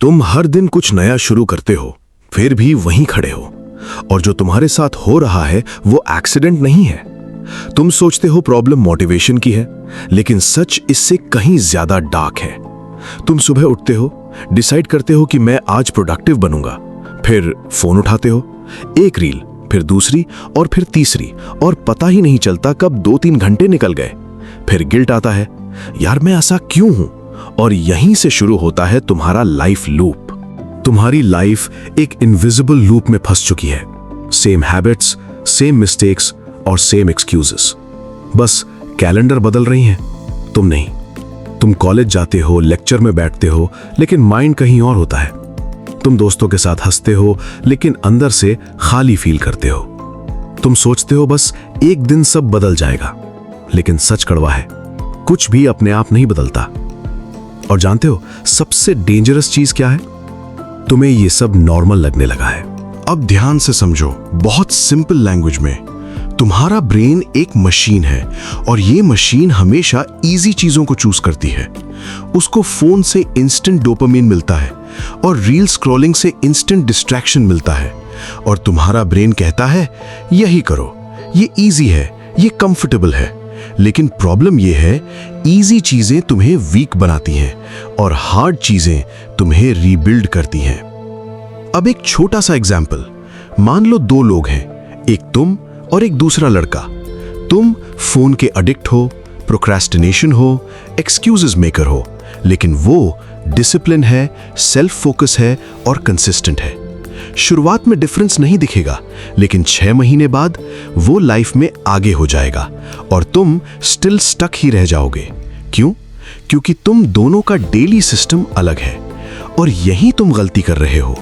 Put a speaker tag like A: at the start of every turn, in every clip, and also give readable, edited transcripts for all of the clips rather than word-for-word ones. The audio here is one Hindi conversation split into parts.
A: तुम हर दिन कुछ नया शुरू करते हो, फिर भी वहीं खड़े हो, और जो तुम्हारे साथ हो रहा है वो एक्सीडेंट नहीं है। तुम सोचते हो प्रॉब्लम मोटिवेशन की है, लेकिन सच इससे कहीं ज्यादा डार्क है। तुम सुबह उठते हो, डिसाइड करते हो कि मैं आज प्रोडक्टिव बनूंगा, फिर फोन उठाते हो, एक रील, फिर दूसरी और फिर तीसरी, और पता ही नहीं चलता कब 2-3 घंटे निकल गए। फिर गिल्ट आता है, यार मैं ऐसा क्यों हूं? और यहीं से शुरू होता है तुम्हारा लाइफ लूप। तुम्हारी लाइफ एक इनविजिबल लूप में फंस चुकी है। सेम हैबिट्स, सेम मिस्टेक्स और सेम एक्सक्यूजेस। बस कैलेंडर बदल रही हैं, तुम नहीं। तुम कॉलेज जाते हो, लेक्चर में बैठते हो, लेकिन माइंड कहीं और होता है। तुम दोस्तों के साथ हंसते हो, लेकिन अंदर से खाली फील करते हो। तुम सोचते हो बस एक दिन सब बदल जाएगा, लेकिन सच कड़वा है, कुछ भी अपने आप नहीं बदलता। और जानते हो सबसे डेंजरस चीज क्या है? तुम्हें ये सब नॉर्मल लगने लगा है। अब ध्यान से समझो, बहुत सिंपल लैंग्वेज में, तुम्हारा ब्रेन एक मशीन है, और ये मशीन हमेशा इजी चीजों को चूज करती है। उसको फोन से इंस्टेंट डोपामिन मिलता है और रील स्क्रॉलिंग से इंस्टेंट डिस्ट्रैक्शन मिलता है, और तुम्हारा ब्रेन कहता है यही करो, ये इजी है, ये कंफर्टेबल है। लेकिन प्रॉब्लम ये है, इजी चीजें तुम्हें वीक बनाती हैं और हार्ड चीजें तुम्हें रीबिल्ड करती हैं। अब एक छोटा सा एग्जाम्पल, मान लो 2 लोग हैं, एक तुम और एक दूसरा लड़का। तुम फोन के एडिक्ट हो, प्रोक्रेस्टिनेशन हो, एक्सक्यूजेस मेकर हो, लेकिन वो डिसिप्लिन है, सेल्फ फोकस है और कंसिस्टेंट है। शुरुआत में डिफरेंस नहीं दिखेगा, लेकिन 6 महीने बाद वो लाइफ में आगे हो जाएगा और तुम स्टिल स्टक ही रह जाओगे। क्यों? क्योंकि तुम दोनों का डेली सिस्टम अलग है, और यही तुम गलती कर रहे हो।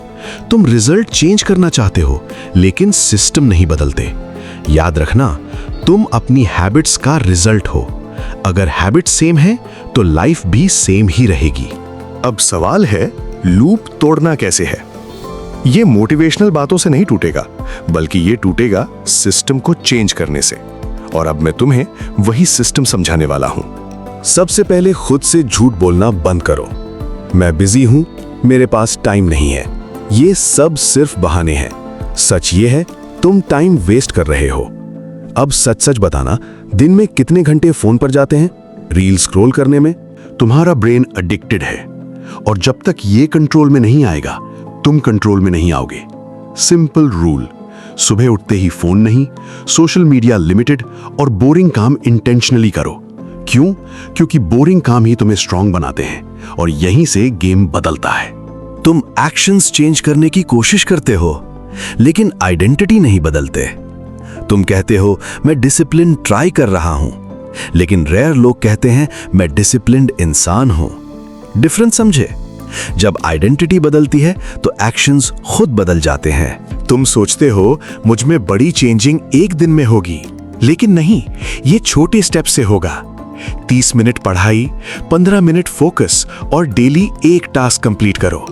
A: तुम रिजल्ट चेंज करना चाहते हो, लेकिन सिस्टम नहीं बदलते। याद रखना, तुम अपनी हैबिट्स का रिजल्ट हो। अगर हैबिट सेम है तो लाइफ भी सेम ही रहेगी।
B: अब सवाल है, लूप तोड़ना कैसे है? ये मोटिवेशनल बातों से नहीं टूटेगा, बल्कि ये टूटेगा सिस्टम को चेंज करने से। और अब मैं तुम्हें वही सिस्टम समझाने वाला हूं।
A: सबसे पहले खुद से झूठ बोलना बंद करो। मैं बिजी हूं, मेरे पास टाइम नहीं है। ये सब सिर्फ बहाने हैं। सच ये है, तुम टाइम वेस्ट कर रहे हो। अब सच सच बताना, दिन में कितने घंटे फोन पर जाते हैं रील स्क्रॉल करने में?
B: तुम्हारा ब्रेन एडिक्टेड है, और जब तक ये कंट्रोल में नहीं आएगा, तुम कंट्रोल में नहीं आओगे। सिंपल रूल, सुबह उठते ही फोन नहीं, सोशल मीडिया लिमिटेड, और बोरिंग काम इंटेंशनली करो। क्यों? क्योंकि बोरिंग काम ही तुम्हें स्ट्रांग बनाते हैं, और यहीं से गेम बदलता है।
A: तुम एक्शंस चेंज करने की कोशिश करते हो, लेकिन आइडेंटिटी नहीं बदलते। तुम कहते हो मैं डिसिप्लिन ट्राई कर रहा हूं, लेकिन रेयर लोग कहते हैं मैं डिसिप्लिन्ड इंसान हूं। डिफरेंस समझे? जब आइडेंटिटी बदलती है तो एक्शंस खुद बदल जाते हैं।
B: तुम सोचते हो मुझ में बड़ी चेंजिंग एक दिन में होगी, लेकिन नहीं, ये छोटे स्टेप से होगा। 30 मिनट पढ़ाई, 15 मिनट फोकस, और डेली एक टास्क कंप्लीट करो।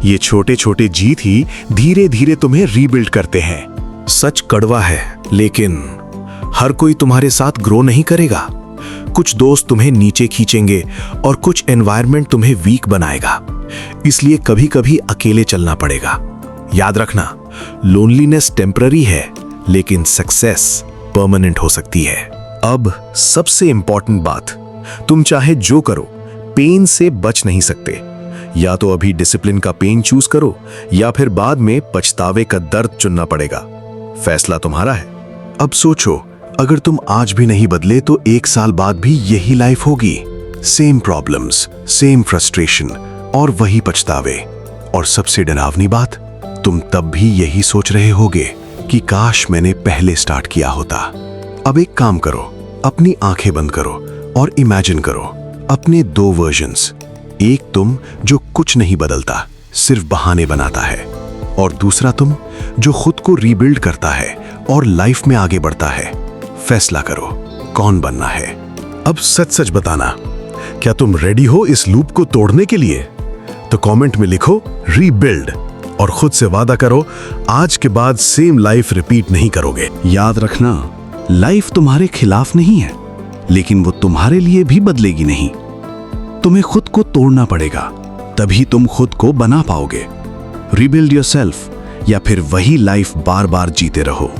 B: ये छोटे छोटे जीत ही धीरे धीरे तुम्हें रीबिल्ड करते हैं।
A: सच कड़वा है, लेकिन हर कोई तुम्हारे साथ ग्रो नहीं करेगा। कुछ दोस्त तुम्हें नीचे खींचेंगे और कुछ एनवायरनमेंट तुम्हें वीक बनाएगा। इसलिए कभी कभी अकेले चलना पड़ेगा। याद रखना, लोनलीनेस टेम्पररी है, लेकिन सक्सेस परमानेंट हो सकती है। अब सबसे इंपॉर्टेंट बात, तुम चाहे जो करो, पेन से बच नहीं सकते। या तो अभी डिसिप्लिन का पेन चूज करो, या फिर बाद में पछतावे का दर्द चुनना पड़ेगा। फैसला तुम्हारा है। अब सोचो, अगर तुम आज भी नहीं बदले तो 1 साल बाद भी यही लाइफ होगी। सेम प्रॉब्लम्स, सेम फ्रस्ट्रेशन और वही पछतावे। और सबसे डरावनी बात, तुम तब भी यही सोच रहे होगे कि काश मैंने पहले स्टार्ट किया होता। अब एक काम करो, अपनी आंखें बंद करो और इमेजिन करो अपने 2 वर्जन्स। एक तुम जो कुछ नहीं बदलता, सिर्फ बहाने बनाता है, और दूसरा तुम जो खुद को रीबिल्ड करता है और लाइफ में आगे बढ़ता है। फैसला करो, कौन बनना है? अब सच सच बताना, क्या तुम रेडी हो इस लूप को तोड़ने के लिए? तो कमेंट में लिखो रीबिल्ड, और खुद से वादा करो आज के बाद सेम लाइफ रिपीट नहीं करोगे। याद रखना, लाइफ तुम्हारे खिलाफ नहीं है, लेकिन वो तुम्हारे लिए भी बदलेगी नहीं। तुम्हें खुद को तोड़ना पड़ेगा, तभी तुम खुद को बना पाओगे। रिबिल्ड योरसेल्फ, या फिर वही लाइफ बार बार जीते रहो।